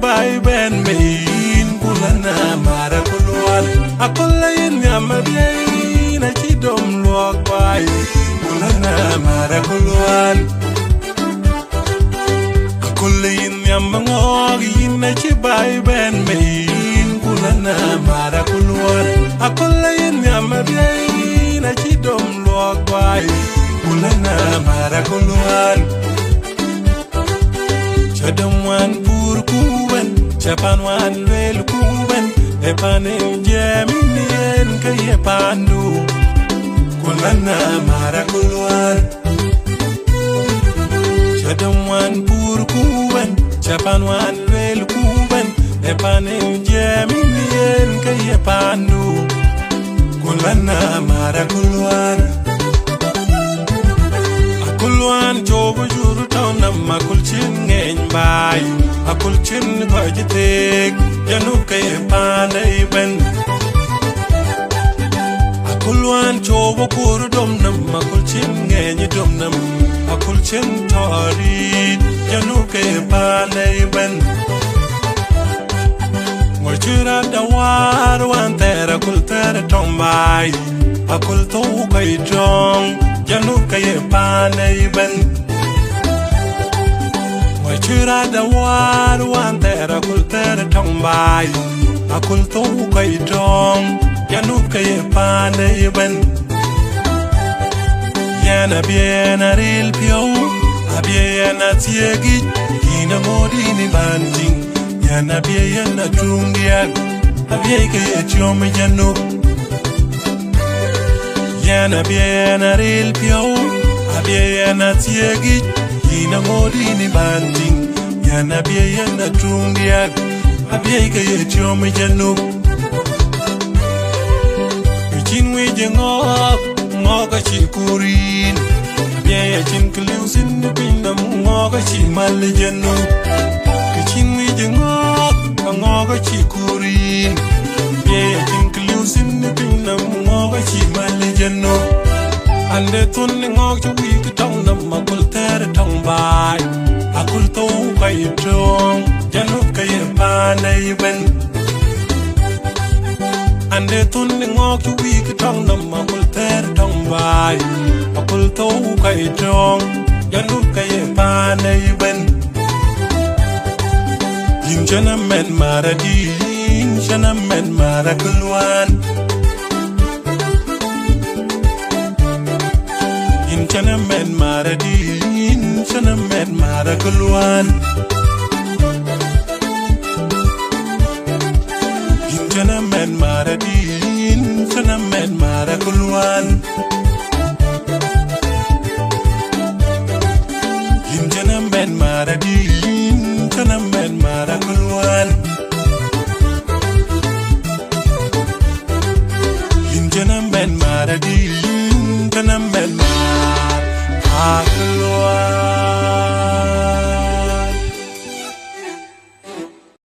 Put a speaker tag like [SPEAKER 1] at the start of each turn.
[SPEAKER 1] Bai ben mein kulana mara kulwan akola yin yamabi na chidom luak bai kulana mara kulwan akola yin yamangog yin na chibai ben mein kulana mara kulwan akola yin yamabi na chidom luak bai kulana mara kulwan chadam wan pur kuban chapan wan lel kuban epanem jeminien kaye pandu kulana mara kulwan chadam wan pur kuban chapan wan lel kuban epanem jeminien kaye pandu kulana mara kulwan kulwan jogo juru tawna makul chin ngeng bai akul chin bajitek janu kay panay ben akulwan jogo kuru dom nam makul chin ngeng dom nam akul chin tori janu kay panay ben ngorchira dawar wan tera kul tera tombai akul to kay jong janu kay panay ben ngorchira dawar wan tera kul tera tombai akul to kay jong janu kay panay ben yana biena ril pio abiena tiegi ina modini banting yana biena tungian abiega chiomi janu yana biena ril pio abiena tiegi ina modini banting yana biena tungian abiega chiomi janu chinwi jengok ngoga chin kurin abiega chin kliusin pinam ngoga chin maljanu chinwi jengok ngoga chin kurin abiega chin kliusin pinam ngoga chin maljanu ande tun ngok chwi kitong nam makul ter tong bai akul to kai tong janu kai panay ben ande tun ngok chwi kitong nam makul ter tong bai akul to kai tong janu kai panay ben yin jana men maradi yin jana men marakulwan chana men maradin chana men marakulwan chana men maradin chana men marakulwan